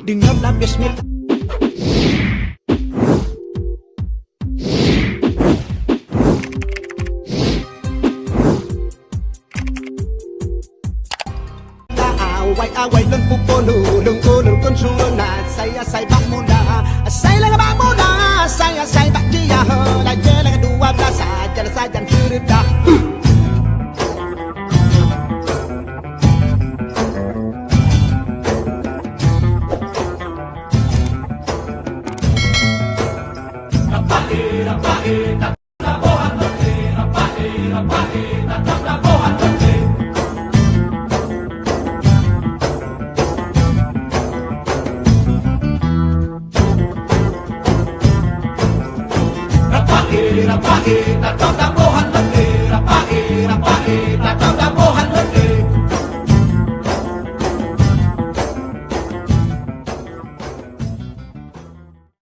Dengarlah bismillah. Away lưng pupulu lưng ulur kun suruna saya bak muda saya lang bak muda saya bak dia la jela 12 saja saja sudah